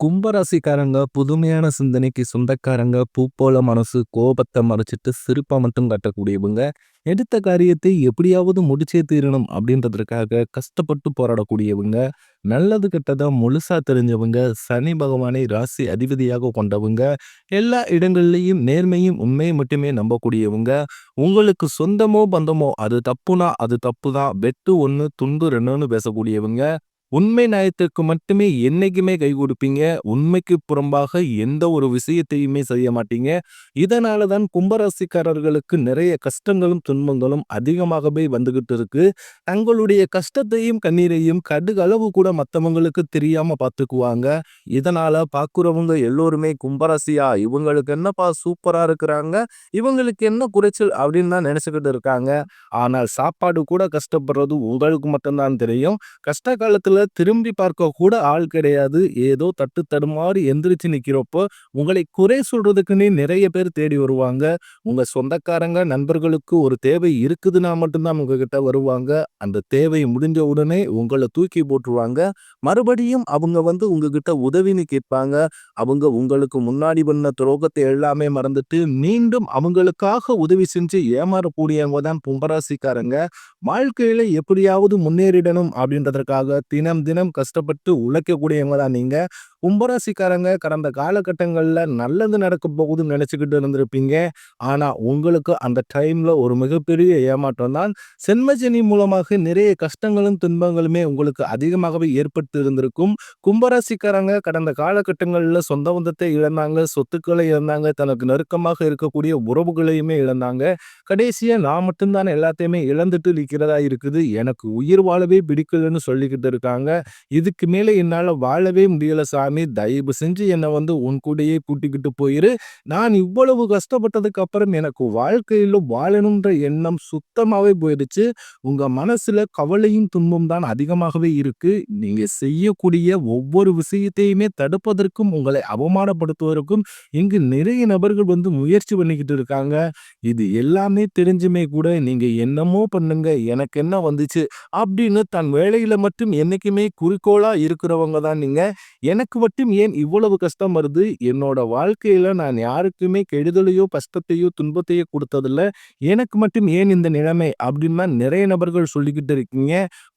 கும்பராசிக்காரங்க புதுமையான சிந்தனைக்கு சொந்தக்காரங்க. பூ போல மனசு, கோபத்தை மறைச்சிட்டு சிரிப்பா மட்டும் காட்டக்கூடியவங்க. எடுத்த காரியத்தை எப்படியாவது முடிச்சே தீரணும் அப்படின்றதுக்காக கஷ்டப்பட்டு போராடக்கூடியவங்க. நல்லது கெட்டதா முழுசா தெரிஞ்சவங்க. சனி பகவானை ராசி அதிபதியாக கொண்டவங்க. எல்லா இடங்கள்லயும் நேர்மையும் உண்மையை மட்டுமே நம்பக்கூடியவங்க. உங்களுக்கு சொந்தமோ பந்தமோ அது தப்புனா அது தப்பு தான், வெட்டு ஒன்று துண்டு ரெண்டுன்னு பேசக்கூடியவங்க. உண்மை நியாயத்திற்கு மட்டுமே என்னைக்குமே கை கொடுப்பீங்க. உண்மைக்கு புறம்பாக எந்த ஒரு விஷயத்தையுமே செய்ய மாட்டீங்க. இதனால தான் கும்பராசிக்காரர்களுக்கு நிறைய கஷ்டங்களும் துன்பங்களும் அதிகமாகவே வந்துகிட்டு இருக்கு. தங்களுடைய கஷ்டத்தையும் கண்ணீரையும் கடுகளவு கூட மற்றவங்களுக்கு தெரியாம பார்த்துக்குவாங்க. இதனால பார்க்குறவங்க எல்லோருமே கும்பராசியா இவங்களுக்கு என்னப்பா சூப்பரா இருக்கிறாங்க, இவங்களுக்கு என்ன குறைச்சல் அப்படின்னு தான் நினைச்சுக்கிட்டு இருக்காங்க. ஆனால் சாப்பாடு கூட கஷ்டப்படுறது உங்களுக்கு மட்டும்தான் தெரியும். கஷ்ட காலத்துல திரும்பி பார்க்க கூட ஆள் கிடையாது. ஏதோ தட்டு தடுமாறி எந்திரிச்சு நிக்கிறப்போ உங்களை குறை சொல்றதுக்குன்னே நிறைய பேர் தேடி வருவாங்க. உங்க சொந்தக்காரங்க நண்பர்களுக்கு ஒரு தேவை இருக்குதுன்னா மட்டும்தான் உங்ககிட்ட வருவாங்க. அந்த தேவை முடிஞ்ச உடனே உங்களை தூக்கி போட்டுருவாங்க. மறுபடியும் அவங்க உங்ககிட்ட உதவின்னு கேட்பாங்க. அவங்க உங்களுக்கு முன்னாடி பண்ண துரோகத்தை எல்லாமே மறந்துட்டு மீண்டும் அவங்களுக்காக உதவி செஞ்சு ஏமாறக்கூடியவங்க தான் கும்பராசிக்காரங்க. வாழ்க்கையில எப்படியாவது முன்னேறிடணும் அப்படின்றதற்காக தினம் தினம் கஷ்டப்பட்டு உழைக்கக்கூடியவங்க தான் நீங்க. கும்பராசிக்காரங்க கடந்த காலகட்டங்கள்ல நல்லது நடக்க போகுதுன்னு நினைச்சுக்கிட்டு இருந்திருப்பீங்க. ஆனா உங்களுக்கு அந்த டைம்ல ஒரு மிகப்பெரிய ஏமாற்றம் தான். சென்மஜனி மூலமாக நிறைய கஷ்டங்களும் துன்பங்களுமே உங்களுக்கு அதிகமாகவே ஏற்பட்டு இருந்திருக்கும். கும்பராசிக்காரங்க கடந்த காலகட்டங்கள்ல சொந்த பந்தத்தை இழந்தாங்க, சொத்துக்களை இழந்தாங்க, தனக்கு நெருக்கமாக இருக்கக்கூடிய உறவுகளையுமே இழந்தாங்க. கடைசியா நான் மட்டும்தான் எல்லாத்தையுமே இழந்துட்டு நிக்கிறதா இருக்குது, எனக்கு உயிர் வாழவே பிடிக்கலன்னு சொல்லிக்கிட்டு இருக்காங்க. இதுக்கு மேல என்னால வாழவே முடியல சாமி, தயவு செஞ்சு என்னை உன் கூடயே கூட்டிக்கிட்டு போயிரு. நான் இவ்வளவு கஷ்டப்பட்டதுக்கு அப்புறம் எனக்கு வாழ்க்கையில வாழணுன்ற எண்ணம் சுத்தமாவே போயிடுச்சு. உங்க மனசுல கவலையும் துன்பம் தான் அதிகமாகவே இருக்கு. நீங்க செய்யக்கூடிய ஒவ்வொரு விஷயத்தையுமே தடுப்பதற்கும் உங்களை அவமானப்படுத்துவதற்கும் இங்கு நிறைய நபர்கள் முயற்சி பண்ணிக்கிட்டு இருக்காங்க. இது எல்லாமே தெரிஞ்சுமே கூட நீங்க என்னமோ பண்ணுங்க, எனக்கு என்ன வந்துச்சு அப்படின்னு தன் வேலையில மட்டும் என்னைக்குமே குறிக்கோளா இருக்கிறவங்க தான் நீங்க. எனக்கு மட்டும் ஏன் இவ்வளவு கஷ்டம் வருது, என்னோட வாழ்க்கையில நான் யாருக்குமே கெடுதலையோ கஷ்டத்தையோ துன்பத்தையோ கொடுத்ததில்ல, எனக்கு மட்டும் ஏன் இந்த நிலைமை அப்படின்னு நிறைய நபர்கள் சொல்லிக்கிட்டு இருக்கீங்க.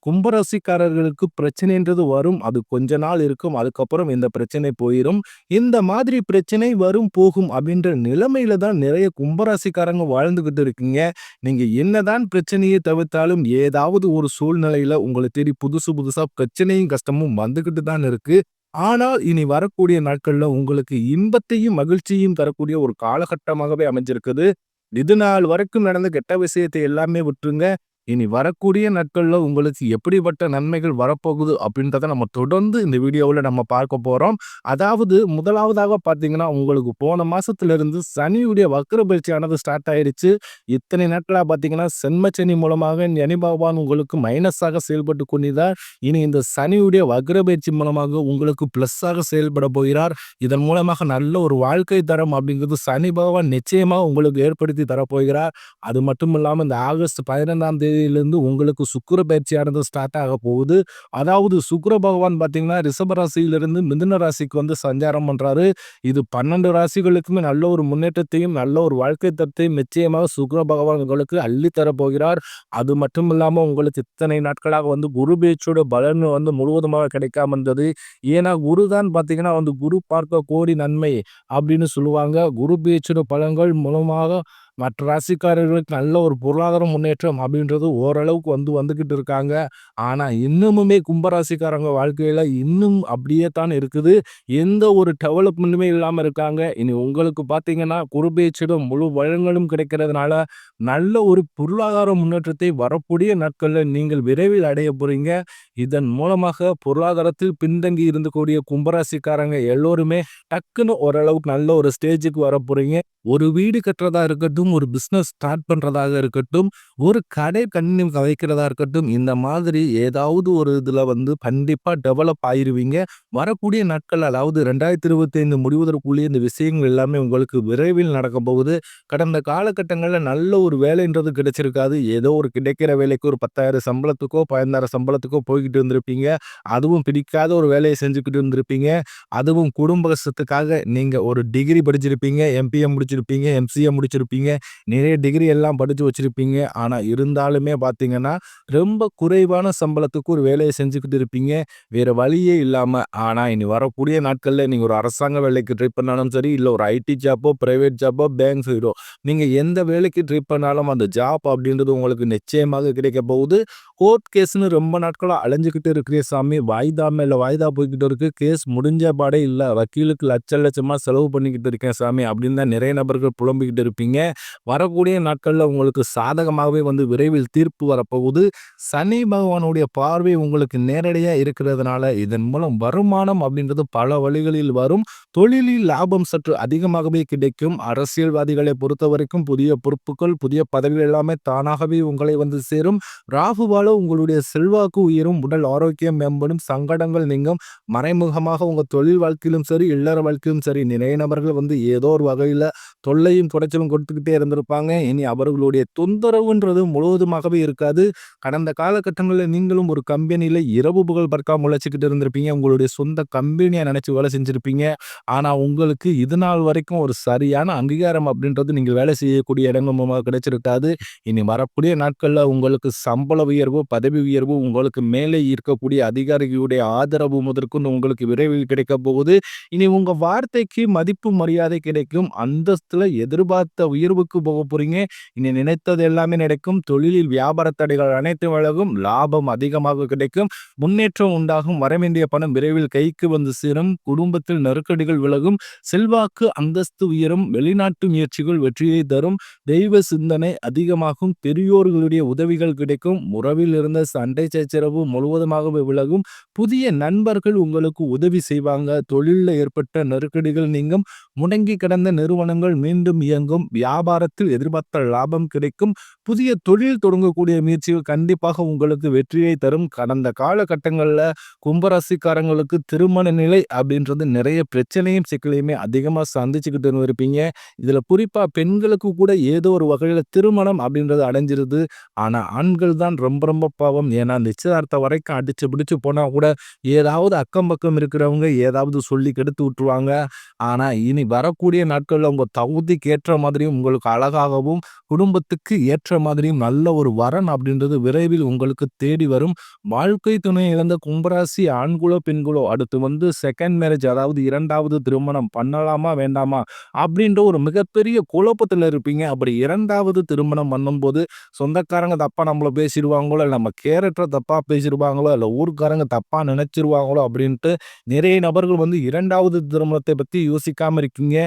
கும்பராசிக்காரர்களுக்கு பிரச்சனைன்றது வரும், அது கொஞ்ச நாள் இருக்கும், அதுக்கப்புறம் இந்த பிரச்சனை போயிடும். இந்த மாதிரி பிரச்சனை வரும் போகும் அப்படின்ற நிலைமையில தான் நிறைய கும்பராசிக்காரங்க வாழ்ந்துகிட்டு இருக்கீங்க. நீங்க என்னதான் பிரச்சனையை தவிர்த்தாலும் ஏதாவது ஒரு சூழ்நிலையில உங்களை தேடி புதுசு புதுசா பிரச்சனையும் கஷ்டமும் வந்துகிட்டு தான் இருக்கு. ஆனால் இனி வரக்கூடிய நாட்கள்ல உங்களுக்கு இன்பத்தையும் மகிழ்ச்சியும் தரக்கூடிய ஒரு காலகட்டமாகவே அமைஞ்சிருக்குது. இது நாள் வரைக்கும் நடந்த கெட்ட விஷயத்தை எல்லாமே விட்டுருங்க. இனி வரக்கூடிய நாட்கள்ல உங்களுக்கு எப்படிப்பட்ட நன்மைகள் வரப்போகுது அப்படின்றத நம்ம தொடர்ந்து இந்த வீடியோவில் நம்ம பார்க்க போறோம். அதாவது முதலாவதாக பார்த்தீங்கன்னா, உங்களுக்கு போன மாசத்துல இருந்து சனியுடைய வக்ர பயிற்சியானது ஸ்டார்ட் ஆயிருச்சு. இத்தனை நாட்களா பார்த்தீங்கன்னா சென்மச்சனி மூலமாக சனி பகவான் உங்களுக்கு மைனஸாக செயல்பட்டு கொண்டிருந்தார். இனி இந்த சனியுடைய வக்ர பயிற்சி மூலமாக உங்களுக்கு பிளஸ்ஸாக செயல்பட போகிறார். இதன் மூலமாக நல்ல ஒரு வாழ்க்கை தரம் அப்படிங்கிறது சனி பகவான் நிச்சயமாக உங்களுக்கு ஏற்படுத்தி தரப்போகிறார். அது மட்டும் இல்லாமல் இந்த ஆகஸ்ட் 15ஆம் தேதியிலிருந்து உங்களுக்கு சுக்கிர பயிற்சியானது ஸ்டார்ட் ஆக போகுது. அதாவது சுக்கிர பகவான் பார்த்தீங்கன்னா ரிஷப ராசியிலிருந்து மிதுன ராசிக்கு சஞ்சாரம் பண்றாரு. இது 12 ராசிகளுக்குமே நல்ல ஒரு முன்னேற்றத்தையும் நல்ல ஒரு வாழ்க்கை தரத்தையும் நிச்சயமாக சுக்கிர பகவான் உங்களுக்கு அள்ளி தரப்போகிறார். அது மட்டும் இல்லாம உங்களுக்கு இத்தனை நாட்களாக குரு பயிற்சியோட பலன் முழுவதுமாக கிடைக்காம இருந்தது. ஏன்னா குரு தான் பார்த்தீங்கன்னா குரு பார்க்க கோடி நன்மை அப்படின்னு சொல்லுவாங்க. குரு பயிற்சியோட பலன்கள் மூலமாக மற்ற ராசிக்காரர்களுக்கு நல்ல ஒரு பொருளாதார முன்னேற்றம் அப்படின்றது ஓரளவுக்கு வந்துகிட்டு இருக்காங்க. ஆனா இன்னமுமே கும்பராசிக்காரங்க வாழ்க்கையில இன்னும் அப்படியே தான் இருக்குது. எந்த ஒரு டெவலப்மெண்ட்டுமே இல்லாம இருக்காங்க. இனி உங்களுக்கு பார்த்தீங்கன்னா குருபேச்சிடம் முழு வளங்களும் கிடைக்கிறதுனால நல்ல ஒரு பொருளாதார முன்னேற்றத்தை வரக்கூடிய நாட்கள்ல நீங்கள் விரைவில் அடைய போறீங்க. இதன் மூலமாக பொருளாதாரத்தில் பின்தங்கி இருந்தக்கூடிய கும்பராசிக்காரங்க எல்லோருமே டக்குன்னு ஓரளவுக்கு நல்ல ஒரு ஸ்டேஜுக்கு வர போறீங்க. ஒரு வீடு கட்டுறதா இருக்கட்டும், இருக்கட்டும், ஒரு பிசினஸ் ஸ்டார்ட் பண்றதாக இருக்கட்டும், ஒரு கடை கண்ணி வைக்கிறதா இருக்கட்டும், இந்த மாதிரி ஏதாவது ஒரு இதுல வந்து கண்டிப்பா டெவலப் ஆயிருவீங்க. வரக்கூடிய நாட்கள் அதாவது 2025 முடிவதற்குள்ளயே இந்த விஷயங்கள் எல்லாமே உங்களுக்கு விரைவில் நடக்கப் போகுது. கடந்த காலகட்டங்கள்ல நல்ல ஒரு வேலைன்றது கிடைச்சிருக்காது. ஏதோ ஒரு கிடைக்கிற வேலைக்கு ஒரு 10,000 சம்பளத்துக்கோ, 15,000 சம்பளத்துக்கோ போய்க்கிட்டு இருந்திருப்பீங்க. அதுவும் பிடிக்காத ஒரு வேலைய செஞ்சுக்கிட்டு இருந்திருப்பீங்க. அதுவும் குடும்ப கஷ்டத்துக்காக நீங்க ஒரு டிகிரி படிச்சிருப்பீங்க, எம்பிஏ முடிச்சிருப்பீங்க, எம்சிஏ முடிச்சிருப்பீங்க. நிறைய டிகிரி எல்லாம் படிச்சு வச்சிருப்பீங்க. ஆனா இருந்தாலுமே பார்த்தீங்கன்னா, ரொம்ப குறைவான சம்பளத்துக்கு ஒரு வேலைய செஞ்சுக்கிட்டு இருப்பீங்க. வேற வழியே இல்லாம. ஆனா இனி வரக்கூடிய நாட்கள்ல நீங்க ஒரு அரசாங்க வேலைக்கு ட்ரை பண்ணாலும் சரி, இல்ல ஒரு ஐடி ஜாப்போ, பிரைவேட் ஜாப்போ, பேங்க் சைடோ நீங்க எந்த வேலைக்கு ட்ரை பண்ணாலும் அந்த ஜாப் அப்படின்றது உங்களுக்கு நிச்சயமாக கிடைக்கப் போகுது. கோர்ட் கேஸ்ன்னு ரொம்ப நாட்களா அலைஞ்சுகிட்டு இருக்கிற சாமி. வாய்தா மேல வாய்தா போய்க்கிட்டு இருக்கு. கேஸ் முடிஞ்ச பாடே இல்ல. வக்கீலுக்கு லட்சமா செலவு பண்ணிக்கிட்டு இருக்கேன் சாமி அப்படின்னு தான் நிறைய நபர்கள் புலம்பிக்கிட்டு இருப்பீங்க. வரக்கூடிய நாட்கள்ல உங்களுக்கு சாதகமாகவே வந்து விரைவில் தீர்ப்பு வரப்போகுது. சனி பகவானுடைய பார்வை உங்களுக்கு நேரடியா இருக்கிறதுனால, இதன் மூலம் வருமானம் அப்படின்றது பல வழிகளில் வரும். தொழிலில் லாபம் சற்று அதிகமாகவே கிடைக்கும். அரசியல்வாதிகளை பொறுத்தவரைக்கும் புதிய பொறுப்புகள், புதிய பதவிகள் எல்லாமே தானாகவே உங்களை வந்து சேரும். ராகுவால உங்களுடைய செல்வாக்கு உயரும். உடல் ஆரோக்கியம் மேம்படும். சங்கடங்கள் நீங்கும். மறைமுகமாக உங்க தொழில் வாழ்க்கையிலும் சரி, இல்லற வாழ்க்கையிலும் சரி, நிறைய நபர்கள் வந்து ஏதோ ஒரு வகையில தொல்லையும் குடைச்சலும் கொடுத்துக்கிட்டே இருந்திருப்பாங்க. இனி அவர்களுடைய தொந்தரவுன்றது முழுவதுமாகவே இருக்காது. கடந்த காலகட்டங்களில் நீங்களும் ஒரு கம்பெனியில இரவு பகல் பார்க்காம உழைச்சுக்கிட்டு இருந்திருப்பீங்க. உங்களுடைய சொந்த கம்பெனியா நினைச்சு வேலை செஞ்சிருப்பீங்க. ஆனா உங்களுக்கு இது நாள் வரைக்கும் ஒரு சரியான அங்கீகாரம் அப்படின்றது நீங்க வேலை செய்யக்கூடிய இடங்கள் மூலமா கிடைச்சிருக்காது. இனி வரக்கூடிய நாட்கள்ல உங்களுக்கு சம்பள உயர்வு, பதவி உயர்வு, உங்களுக்கு மேலே இருக்கக்கூடிய அதிகாரிகளுடைய ஆதரவு முதற்கொண்டு உங்களுக்கு விரைவில் கிடைக்கப் போகுது. இனி உங்க வார்த்தைக்கு மதிப்பு, மரியாதை கிடைக்கும். அந்தஸ்துல எதிர்பார்த்த உயர்வுக்கு போகப் போறீங்க. இனி நினைத்தது எல்லாமே நடக்கும். தொழிலில் வியாபார தடைகள் அனைத்தும் விலகும். லாபம் அதிகமாக கிடைக்கும். முன்னேற்றம் உண்டாகும். வரவேண்டிய பணம் விரைவில் கைக்கு வந்து சேரும். குடும்பத்தில் நெருக்கடிகள் விலகும். செல்வாக்கு, அந்தஸ்து உயரும். வெளிநாட்டு முயற்சிகள் வெற்றியை தரும். தெய்வ சிந்தனை அதிகமாகும். பெரியோர்களுடைய உதவிகள் கிடைக்கும். உறவில் இருந்த சண்டை சச்சரவு முழுவதுமாகவே விலகும். புதிய நண்பர்கள் உங்களுக்கு உதவி செய்வாங்க. தொழிலில் ஏற்பட்ட நெருக்கடிகள் நீங்கும். முடங்கி கிடந்த நிறுவனங்கள் மீண்டும் இயங்கும். வியாபாரத்தில் எதிர்பார்த்த லாபம் கிடைக்கும். புதிய தொழில் தொடங்கக்கூடிய முயற்சிகள் கண்டிப்பாக உங்களுக்கு வெற்றியை தரும். கடந்த காலகட்டங்கள்ல கும்பராசிக்காரங்களுக்கு திருமண நிலை அப்படின்றது நிறைய பிரச்சனையும் சிக்கலையுமே அதிகமா சந்திச்சுக்கிட்டு இருப்பீங்க. இதுல குறிப்பா பெண்களுக்கு கூட ஏதோ ஒரு வகையில திருமணம் அப்படின்றது அடைஞ்சிருது. ஆனா ஆண்கள் தான் ரொம்ப ரொம்ப பாவம். ஏன்னா நிச்சயதார்த்தம் வரைக்கும் அடிச்சு பிடிச்சு போனா கூட ஏதாவது அக்கம் பக்கம் இருக்கிறவங்க ஏதாவது சொல்லி கெடுத்து விட்டுருவாங்க. ஆனா இனி வரக்கூடிய நாட்கள்ல உங்க தகுதிக்கு ஏற்ற மாதிரியும் உங்களுக்கு அழகாகவும் குடும்பத்துக்கு ஏற்ற மாதிரியும் நல்ல ஒரு வரன் அப்படின்றது விரைவில் உங்களுக்கு தேடி வரும். வாழ்க்கை துணை இழந்த கும்பராசி ஆண்களோ பெண்களோ அடுத்து வந்து செகண்ட் மேரேஜ் அதாவது இரண்டாவது திருமணம் பண்ணலாமா வேண்டாமா அப்படின்ற ஒரு மிகப்பெரிய குழப்பத்துல இருப்பீங்க. அப்படி இரண்டாவது திருமணம் பண்ணும்போது சொந்தக்காரங்க தப்பா நம்மள பேசிடுவாங்களோ, இல்ல நம்ம கேரக்டர தப்பா பேசிருவாங்களோ, இல்ல ஊர்க்காரங்க தப்பா நினைச்சிருவாங்களோ அப்படின்ட்டு நிறைய நபர்கள் வந்து 2வது திருமணத்தை பத்தி யோசிக்காம இருக்கீங்க.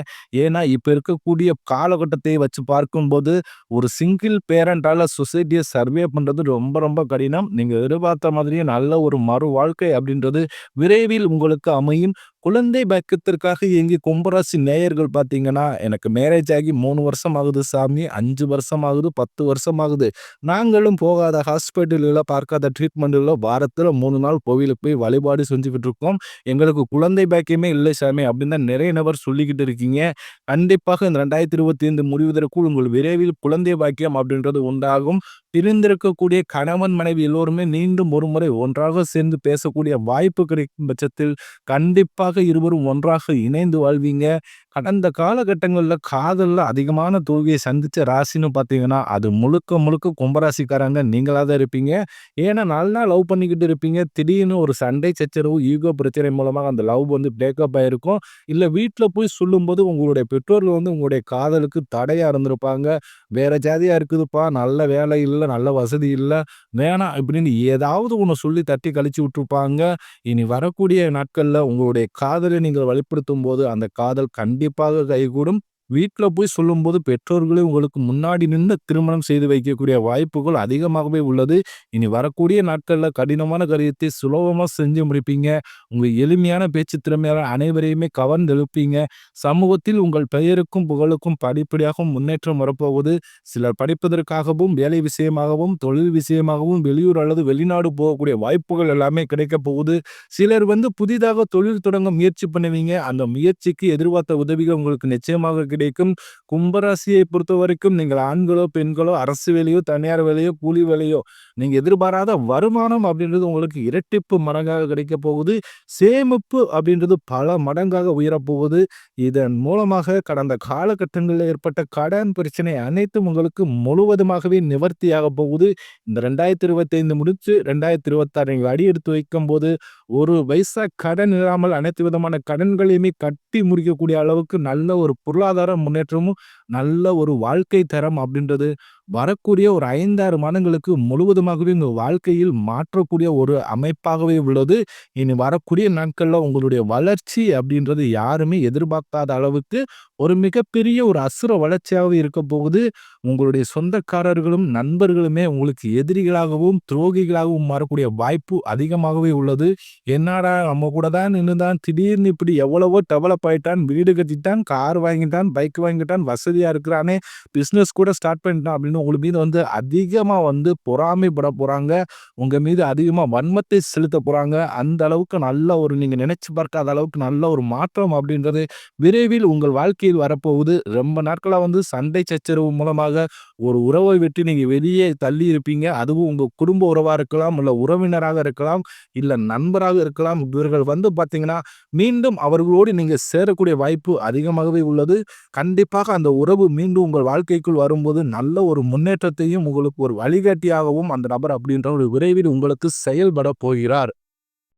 ஏன்னா, இப்ப இருக்கக்கூடிய காலகட்டத்தை வச்சு பார்க்கும்போது, ஒரு சிங்கிள் பேரண்டால சொசைட்டிய சர்வே பண்றது ரொம்ப ரொம்ப கடினம். நீங்க எதிர்பார்த்த மாதிரியே நல்ல ஒரு மறு வாழ்க்கை அப்படின்றது விரைவில் உங்களுக்கு அமையும். குழந்தை பாக்கியத்திற்காக இயங்கி கும்பராசி நேயர்கள் பார்த்தீங்கன்னா, எனக்கு மேரேஜ் ஆகி 3 வருஷம் ஆகுது சாமி, 5 வருஷம் ஆகுது, 10 வருஷம் ஆகுது. நாங்களும் போகாத ஹாஸ்பிட்டல் இல்ல, பார்க்காத ட்ரீட்மெண்ட் இல்ல. வாரத்துல 3 நாள் கோவிலுக்கு போய் வழிபாடு செஞ்சுக்கிட்டு இருக்கோம். எங்களுக்கு குழந்தை பாக்கியமே இல்லை சாமி அப்படின்னு தான் நிறைய நபர் சொல்லிக்கிட்டு இருக்கீங்க. கண்டிப்பாக இந்த 2025 முடிவதற்குள் உங்கள் விரைவில் குழந்தை பாக்கியம் அப்படின்றது உண்டாகும். பிரிந்திருக்கக்கூடிய கணவன், மனைவி எல்லோருமே மீண்டும் ஒருமுறை ஒன்றாக சேர்ந்து பேசக்கூடிய வாய்ப்பு கிடைக்கும் பட்சத்தில் கண்டிப்பாக இருவரும் ஒன்றாக இணைந்து வாழ்வீங்க. கடந்த காலகட்டங்கள்ல காதல்ல அதிகமான தோல்வியை சந்திச்ச ராசின்னு பார்த்தீங்கன்னா, அது முழுக்க முழுக்க கும்பராசிக்காரங்க நீங்களா தான் இருப்பீங்க. ஏன்னா நல்லா லவ் பண்ணிக்கிட்டு இருப்பீங்க. திடீர்னு ஒரு சண்டை சச்சரவு, ஈகோ பிரச்சனை மூலமா அந்த லவ் வந்து பிரேக்கப் ஆயிருக்கும். இல்ல வீட்ல போய் சொல்லும்போது உங்களுடைய பெற்றோர்கள் வந்து உங்களுடைய காதலுக்கு தடையா இருந்திருப்பாங்க. வேற ஜாதியா இருக்குதுப்பா, நல்ல வேலை இல்ல, நல்ல வசதி இல்ல, வேணாம் இப்படின்னு ஏதாவது ஒண்ணு சொல்லி தட்டி கழிச்சு விட்டுருப்பாங்க. இனி வரக்கூடிய நாட்கள்ல உங்களுடைய காதலை நீங்கள் வெளிப்படுத்தும்போது, அந்த காதல் கண்டிப்பாக கைகூடும். வீட்ல போய் சொல்லும்போது பெற்றோர்களே உங்களுக்கு முன்னாடி நின்னு திருமணம் செய்து வைக்கக்கூடிய வாய்ப்புகள் அதிகமாகவே உள்ளது. இனி வரக்கூடிய நாட்கள்ல கடினமான காரியத்தை சுலபமா செஞ்சு முடிப்பீங்க. உங்க எளிமையான பேச்சு திறமையால அனைவரையுமே கவர்ந்தெழுப்பீங்க. சமூகத்தில் உங்கள் பெயருக்கும், புகழுக்கும் படிப்படியாக முன்னேற்றம் வரப்போகுது. சிலர் படிப்பதற்காகவும், வேலை விஷயமாகவும், தொழில் விஷயமாகவும் வெளியூர் அல்லது வெளிநாடு போகக்கூடிய வாய்ப்புகள் எல்லாமே கிடைக்கப் போகுது. சிலர் புதிதாக தொழில் தொடங்க முயற்சி பண்ணுவீங்க. அந்த முயற்சிக்கு எதிர்பார்த்த உதவிகள் உங்களுக்கு நிச்சயமாக கிடைக்கும். கும்பராசியை பொறுத்தவரைக்கும் நீங்கள் ஆண்களோ, பெண்களோ, அரசு வேலையோ, தனியார் வேலையோ, கூலி வேலையோ, நீங்க எதிர்பாராத வருமானம் அப்படின்றது உங்களுக்கு இரட்டிப்பு மடங்காக கிடைக்கப் போகுது. சேமிப்பு அப்படின்றது பல மடங்காக உயரப்போகுது. இதன் மூலமாக கடந்த காலகட்டங்களில் ஏற்பட்ட கடன் பிரச்சனை அனைத்தும் உங்களுக்கு முழுவதுமாகவே நிவர்த்தியாக போகுது. இந்த 2025 முடிச்சு 2026 நீங்க அடி எடுத்து வைக்கும்போது, ஒரு பைசா கடன் இல்லாமல் அனைத்து விதமான கடன்களையுமே கட்டி முடிக்கக்கூடிய அளவுக்கு நல்ல ஒரு பொருளாதார முன்னேற்றமும், நல்ல ஒரு வாழ்க்கை தரம் அப்படின்றது வரக்கூடிய ஒரு 5, 6 மாதங்களுக்கு முழுவதுமாகவே உங்க வாழ்க்கையில் மாற்றக்கூடிய ஒரு அமைப்பாகவே உள்ளது. இனி வரக்கூடிய நாட்கள்ல உங்களுடைய வளர்ச்சி அப்படின்றது யாருமே எதிர்பார்க்காத அளவுக்கு ஒரு மிகப்பெரிய ஒரு அசுர வளர்ச்சியாகவே இருக்க போகுது. உங்களுடைய சொந்தக்காரர்களும், நண்பர்களுமே உங்களுக்கு எதிரிகளாகவும், துரோகிகளாகவும் மாறக்கூடிய வாய்ப்பு அதிகமாகவே உள்ளது. என்னடா நம்ம கூட தான் நின்னுதான் திடீர்னு இப்படி எவ்வளவோ டெவலப் ஆயிட்டான், வீடு கட்டிட்டான், கார் வாங்கிட்டான், பைக் வாங்கிட்டான், வசதியா இருக்கிறானே, பிசினஸ் கூட ஸ்டார்ட் பண்ணிட்டான் அப்படின்னு உங்க மீது அதிகமா பொறாமைப்பட போறாங்க. உங்க மீது அதிகமா வன்மத்தை செலுத்த போறாங்க. அந்த அளவுக்கு நல்ல ஒரு நீங்க நினைச்சு பார்க்காத அளவுக்கு நல்ல ஒரு மாற்றம் அப்படின்றது விரைவில் உங்கள் வாழ்க்கையில் வரப்போகுது. ரொம்ப நாட்களா சண்டை சச்சரவு மூலமாக ஒரு உறவை விட்டு நீங்க வெளியே தள்ளி இருப்பீங்க. அதுவும் உங்க குடும்ப உறவா இருக்கலாம், இல்ல உறவினராக இருக்கலாம், இல்ல நண்பராக இருக்கலாம். இவர்கள் பார்த்தீங்கன்னா, மீண்டும் அவர்களோடு நீங்க சேரக்கூடிய வாய்ப்பு அதிகமாகவே உள்ளது. கண்டிப்பாக அந்த உறவு மீண்டும் உங்கள் வாழ்க்கைக்குள் வரும்போது நல்ல ஒரு முன்னேற்றத்தையும், உங்களுக்கு ஒரு வழிகாட்டியாகவும் அந்த நபர் அப்படின்ற ஒரு விரைவில் உங்களுக்கு செயல்பட போகிறார்.